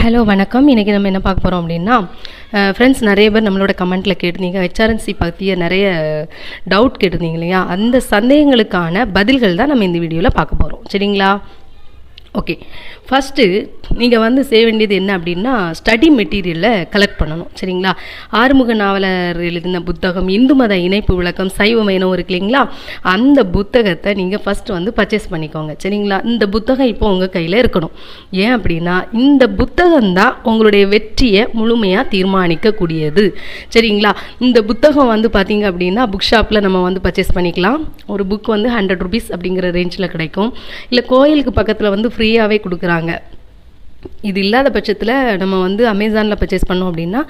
Hello வணக்கம். இன்றைக்கி நம்ம என்ன பார்க்க போகிறோம் அப்படின்னா, ஃப்ரெண்ட்ஸ் நிறைய பேர் நம்மளோட கமெண்ட்டில் கேட்டிருந்தீங்க, ஹெச்ஆர்என்சி பற்றிய நிறைய டவுட் கேட்டிருந்தீங்க இல்லையா? அந்த சந்தேகங்களுக்கான பதில்கள் தான் நம்ம இந்த வீடியோவில் பார்க்க போகிறோம். சரிங்களா? ஓகே, ஃபஸ்ட்டு நீங்கள் வந்து செய்ய வேண்டியது என்ன அப்படின்னா, ஸ்டடி மெட்டீரியலை கலெக்ட் பண்ணணும். சரிங்களா? ஆறுமுக நாவலர் எழுதின புத்தகம் இந்து மத இணைப்பு விளக்கம் சைவ மைனம் இருக்கு இல்லைங்களா? அந்த புத்தகத்தை நீங்கள் ஃபஸ்ட்டு வந்து பர்ச்சேஸ் பண்ணிக்கோங்க. சரிங்களா? இந்த புத்தகம் இப்போ உங்கள் கையில் இருக்கணும். ஏன் அப்படின்னா, இந்த புத்தகம்தான் உங்களுடைய வெற்றியை முழுமையாக தீர்மானிக்கக்கூடியது. சரிங்களா? இந்த புத்தகம் வந்து பார்த்தீங்க அப்படின்னா, புக் ஷாப்பில் நம்ம வந்து பர்ச்சேஸ் பண்ணிக்கலாம். ஒரு புக் வந்து 100 ருபீஸ் அப்படிங்கிற ரேஞ்சில் கிடைக்கும். இல்லை கோயிலுக்கு பக்கத்தில் வந்து ஃப்ரீயாகவே கொடுக்குறாங்க. இது இல்லாத பட்சத்தில் நம்ம வந்து அமேசானில் பர்ச்சேஸ் பண்ணோம் அப்படின்னா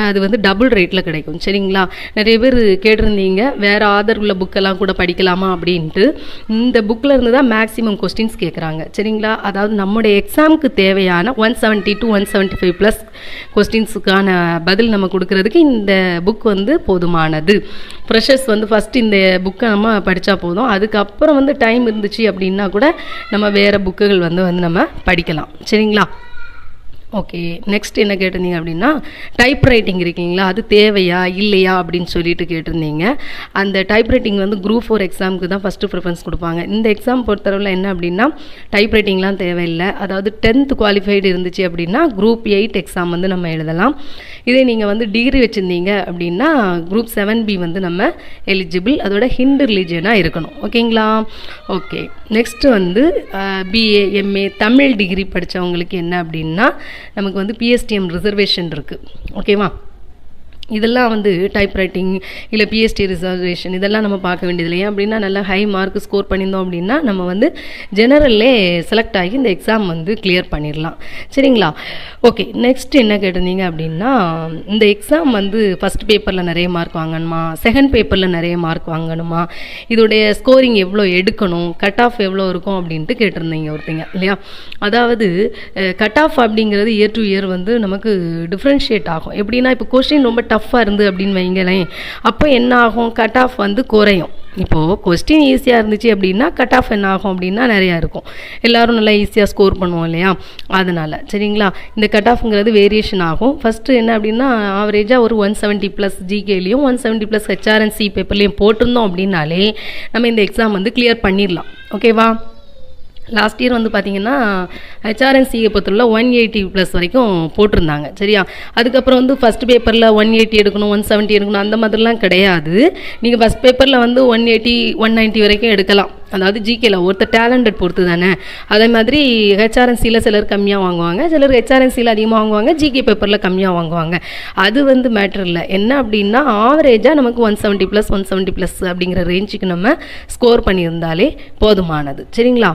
அது வந்து டபுள் ரேட்டில் கிடைக்கும். சரிங்களா? நிறைய பேர் கேட்டிருந்தீங்க, வேறு ஆதர் உள்ள புக்கெல்லாம் கூட படிக்கலாமா அப்படின்ட்டு. இந்த புக்கில் இருந்து தான் மேக்ஸிமம் கொஸ்டின்ஸ் கேட்குறாங்க. சரிங்களா? அதாவது நம்முடைய எக்ஸாமுக்கு தேவையான 170 to 175 ப்ளஸ் கொஸ்டின்ஸுக்கான பதில் நம்ம கொடுக்கறதுக்கு இந்த புக் வந்து போதுமானது. ஃப்ரெஷர்ஸ் வந்து ஃபஸ்ட்டு இந்த புக்கை நம்ம படித்தா போதும். அதுக்கப்புறம் வந்து டைம் இருந்துச்சு அப்படின்னா கூட நம்ம வேறு புக்குகள் வந்து நம்ம படிக்கலாம். சரிங்களா? ஓகே, நெக்ஸ்ட் என்ன கேட்டிருந்தீங்க அப்படின்னா, டைப் ரைட்டிங் இருக்கீங்களா, அது தேவையா இல்லையா அப்படின்னு சொல்லிட்டு கேட்டிருந்தீங்க. அந்த டைப் ரைட்டிங் வந்து குரூப் 4 எக்ஸாமுக்கு தான் ஃபஸ்ட்டு ப்ரிஃபரன்ஸ் கொடுப்பாங்க. இந்த எக்ஸாம் பொறுத்தளவில் என்ன அப்படின்னா, டைப் ரைட்டிங்லாம் தேவையில்லை. அதாவது 10th குவாலிஃபைடு இருந்துச்சு அப்படின்னா குரூப் 8 எக்ஸாம் வந்து நம்ம எழுதலாம். இதே நீங்கள் வந்து டிகிரி வச்சுருந்தீங்க அப்படின்னா குரூப் 7B வந்து நம்ம எலிஜிபிள். அதோட ஹிந்து ரிலீஜியனாக இருக்கணும். ஓகேங்களா? ஓகே, நெக்ஸ்ட்டு வந்து பிஏ எம்ஏ தமிழ் டிகிரி படித்தவங்களுக்கு என்ன அப்படின்னா, நமக்கு வந்து பிஎஸ்டிஎம் ரிசர்வேஷன் இருக்குது. ஓகேவா? இதெல்லாம் வந்து டைப் ரைட்டிங் இல்லை பிஎஸ்டி ரிசர்வேஷன் இதெல்லாம் நம்ம பார்க்க வேண்டியது இல்லையா? அப்படின்னா நல்லா ஹை மார்க் ஸ்கோர் பண்ணியிருந்தோம் அப்படின்னா நம்ம வந்து ஜெனரல்லே செலக்ட் ஆகி இந்த எக்ஸாம் வந்து கிளியர் பண்ணிடலாம். சரிங்களா? ஓகே, நெக்ஸ்ட் என்ன கேட்டிருந்தீங்க அப்படின்னா, இந்த எக்ஸாம் வந்து ஃபஸ்ட் பேப்பரில் நிறைய மார்க் வாங்கணுமா, செகண்ட் பேப்பரில் நிறைய மார்க் வாங்கணுமா, இதோடைய ஸ்கோரிங் எவ்வளோ எடுக்கணும், கட் ஆஃப் எவ்வளோ இருக்கும் அப்படின்ட்டு கேட்டிருந்தீங்க ஒருத்தங்க இல்லையா? அதாவது கட் ஆஃப் அப்படிங்கிறது இயர் டு இயர் வந்து நமக்கு டிஃப்ரென்ஷியேட் ஆகும். எப்படின்னா, இப்போ கொஸ்டின் ரொம்ப டஃப்பாக இருந்து அப்படின்னு வைங்களேன், அப்போ என்ன ஆகும், கட் ஆஃப் வந்து குறையும். இப்போது கொஸ்டின் ஈஸியாக இருந்துச்சு அப்படின்னா கட் ஆஃப் என்ன ஆகும் அப்படின்னா நிறையா இருக்கும். எல்லோரும் நல்லா ஈஸியாக ஸ்கோர் பண்ணுவோம் இல்லையா? அதனால் சரிங்களா, இந்த கட் ஆஃப்ங்கிறது வேரியேஷன் ஆகும். ஃபஸ்ட்டு என்ன அப்படின்னா, ஆவரேஜாக ஒரு 170 ப்ளஸ் ஜிகேலையும் 170 ப்ளஸ் ஹெச்ஆர்என்சி பேப்பர்லேயும் போட்டிருந்தோம் அப்படின்னாலே நம்ம இந்த எக்ஸாம் வந்து கிளியர் பண்ணிடலாம். ஓகேவா? லாஸ்ட் இயர் வந்து பார்த்திங்கன்னா ஹெச்ஆர்என்சியை பொறுத்தவரை 180 ப்ளஸ் வரைக்கும் போட்டிருந்தாங்க. சரியா? அதுக்கப்புறம் வந்து ஃபஸ்ட் பேப்பரில் 180 எடுக்கணும், 170 எடுக்கணும் அந்த மாதிரிலாம் கிடையாது. நீங்கள் ஃபஸ்ட் பேப்பரில் வந்து 180 190 வரைக்கும் எடுக்கலாம். அதாவது ஜிகேல ஒருத்தர் டேலண்டட் பொறுத்து தானே. அதே மாதிரி ஹெச்ஆர்என்சியில் சிலர் கம்மியாக வாங்குவாங்க, சிலர் ஹெச்ஆர்என்சியில் அதிகமாக வாங்குவாங்க, ஜிகே பேப்பரில் கம்மியாக வாங்குவாங்க. அது வந்து மேட்ரு இல்லை. என்ன அப்படின்னா, ஆவரேஜாக நமக்கு 170 ப்ளஸ் 170 ப்ளஸ் அப்படிங்கிற ரேஞ்சுக்கு நம்ம ஸ்கோர் பண்ணியிருந்தாலே போதுமானது. சரிங்களா?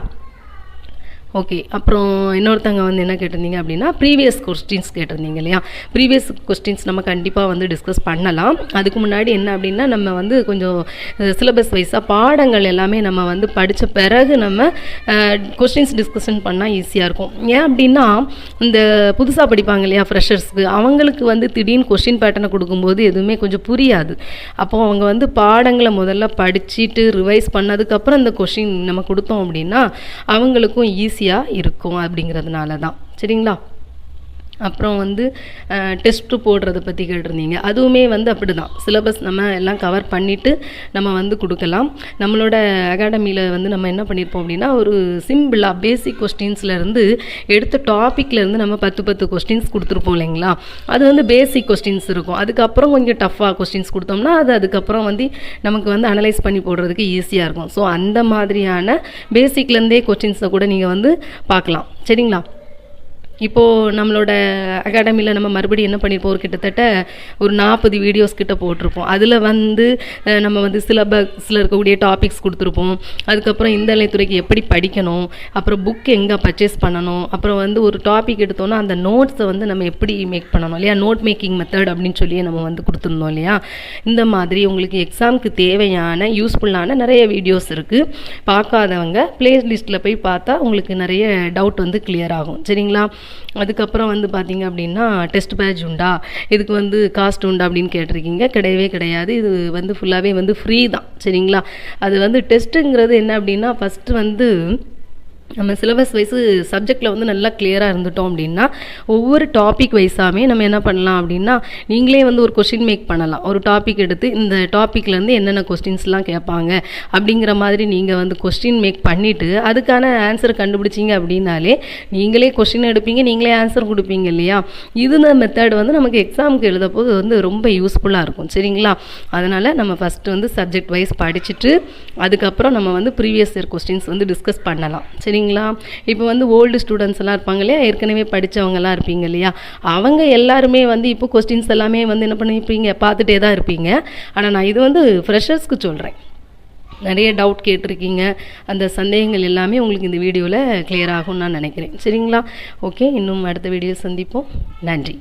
ஓகே, அப்புறம் இன்னொருத்தங்க வந்து என்ன கேட்டிருந்தீங்க அப்படின்னா, ப்ரீவியஸ் கொஸ்டின்ஸ் கேட்டிருந்தீங்க இல்லையா? ப்ரீவியஸ் கொஸ்டின்ஸ் நம்ம கண்டிப்பாக வந்து டிஸ்கஸ் பண்ணலாம். அதுக்கு முன்னாடி என்ன அப்படின்னா, நம்ம வந்து கொஞ்சம் சிலபஸ் வைஸாக பாடங்கள் எல்லாமே நம்ம வந்து படித்த பிறகு நம்ம கொஸ்டின்ஸ் டிஸ்கஷன் பண்ணால் ஈஸியாக இருக்கும். ஏன் அப்படின்னா, இந்த புதுசாக படிப்பாங்க இல்லையா ஃப்ரெஷர்ஸ்க்கு, அவங்களுக்கு வந்து திடீர்னு கொஸ்டின் பேட்டர்னை கொடுக்கும்போது எதுவுமே கொஞ்சம் புரியாது. அப்போது அவங்க வந்து பாடங்களை முதல்ல படிச்சுட்டு ரிவைஸ் பண்ணதுக்கப்புறம் இந்த கொஸ்டின் நம்ம கொடுத்தோம் அப்படின்னா அவங்களுக்கும் ஈஸியாக இருக்கும் அப்படிங்கிறதுனால தான். சரிங்களா? அப்புறம் வந்து டெஸ்ட்டு போடுறத பற்றி கேட்டிருந்தீங்க. அதுவுமே வந்து அப்படி தான், சிலபஸ் நம்ம எல்லாம் கவர் பண்ணிவிட்டு நம்ம வந்து கொடுக்கலாம். நம்மளோட அகாடமியில் வந்து நம்ம என்ன பண்ணியிருப்போம் அப்படின்னா, ஒரு சிம்பிளாக பேசிக் கொஸ்டின்ஸ்லேருந்து எடுத்த டாப்பிக்லேருந்து நம்ம 10 கொஸ்டின்ஸ் கொடுத்துருப்போம் இல்லைங்களா? அது வந்து பேசிக் கொஸ்டின்ஸ் இருக்கும். அதுக்கப்புறம் கொஞ்சம் டஃப்பாக கொஸ்டின்ஸ் கொடுத்தோம்னா அது அதுக்கப்புறம் வந்து நமக்கு வந்து அனலைஸ் பண்ணி போடுறதுக்கு ஈஸியாக இருக்கும். ஸோ அந்த மாதிரியான பேசிக்லேருந்தே கொஸ்டின்ஸை கூட நீங்கள் வந்து பார்க்கலாம். சரிங்களா? இப்போது நம்மளோட அகாடமியில் நம்ம மறுபடியும் என்ன பண்ணியிருப்போம், ஒரு கிட்டத்தட்ட ஒரு 40 வீடியோஸ் கிட்ட போட்டிருப்போம். அதில் வந்து நம்ம வந்து சிலபஸில் இருக்கக்கூடிய டாபிக்ஸ் கொடுத்துருப்போம். அதுக்கப்புறம் இந்த நிலைத்துறைக்கு எப்படி படிக்கணும், அப்புறம் புக் எங்கே பர்ச்சேஸ் பண்ணணும், அப்புறம் வந்து ஒரு டாபிக் எடுத்தோன்னா அந்த நோட்ஸை வந்து நம்ம எப்படி மேக் பண்ணணும் இல்லையா, நோட் மேக்கிங் மெத்தட் அப்படின்னு சொல்லி நம்ம வந்து கொடுத்துருந்தோம் இல்லையா? இந்த மாதிரி உங்களுக்கு எக்ஸாமுக்கு தேவையான யூஸ்ஃபுல்லான நிறைய வீடியோஸ் இருக்குது. பார்க்காதவங்க ப்ளேலிஸ்ட்டில் போய் பார்த்தா உங்களுக்கு நிறைய டவுட் வந்து கிளியர் ஆகும். சரிங்களா? அதுக்கப்புறம் வந்து பார்த்தீங்க அப்படின்னா, டெஸ்ட் பேட்ச் உண்டா, இதுக்கு வந்து காஸ்ட் உண்டா அப்படின்னு கேட்டிருக்கீங்க. கிடையவே கிடையாது. இது வந்து ஃபுல்லாகவே வந்து ஃப்ரீ தான். சரிங்களா? அது வந்து டெஸ்ட்டுங்கிறது என்ன அப்படின்னா, ஃபஸ்ட்டு வந்து நம்ம சிலபஸ் வைஸு சப்ஜெக்டில் வந்து நல்லா கிளியராக இருந்துட்டோம் அப்படின்னா ஒவ்வொரு டாபிக் வைஸாமே நம்ம என்ன பண்ணலாம் அப்படின்னா நீங்களே வந்து ஒரு கொஸ்டின் மேக் பண்ணலாம். ஒரு டாபிக் எடுத்து இந்த டாப்பிக்லேருந்து என்னென்ன கொஸ்டின்ஸ்லாம் கேட்பாங்க அப்படிங்கிற மாதிரி நீங்கள் வந்து கொஸ்டின் மேக் பண்ணிவிட்டு அதுக்கான ஆன்சர் கண்டுபிடிச்சிங்க அப்படின்னாலே நீங்களே கொஸ்டின் எடுப்பீங்க, நீங்களே ஆன்சர் கொடுப்பீங்க இல்லையா? இந்த மெத்தட் வந்து நமக்கு எக்ஸாமுக்கு எழுதப்போது வந்து ரொம்ப யூஸ்ஃபுல்லாக இருக்கும். சரிங்களா? அதனால் நம்ம ஃபஸ்ட்டு வந்து சப்ஜெக்ட் வைஸ் படிச்சுட்டு அதுக்கப்புறம் நம்ம வந்து ப்ரீவியஸ் இயர் கொஸ்டின்ஸ் வந்து டிஸ்கஸ் பண்ணலாம். சரிங்களா? இப்போ வந்து ஓல்டு ஸ்டூடெண்ட்ஸ் எல்லாம் இருப்பாங்க இல்லையா, ஏற்கனவே படித்தவங்கலாம் இருப்பீங்க இல்லையா, அவங்க எல்லாருமே வந்து இப்போ கொஸ்டின்ஸ் எல்லாமே வந்து என்ன பண்ணியிருப்பீங்க, பார்த்துட்டே தான் இருப்பீங்க. ஆனால் நான் இது வந்து ஃப்ரெஷர்ஸ்க்கு சொல்கிறேன். நிறைய டவுட் கேட்டிருக்கீங்க, அந்த சந்தேகங்கள் எல்லாமே உங்களுக்கு இந்த வீடியோவில் கிளியர் ஆகும்னு நான் நினைக்கிறேன். சரிங்களா? ஓகே, இன்னும் அடுத்த வீடியோ சந்திப்போம். நன்றி.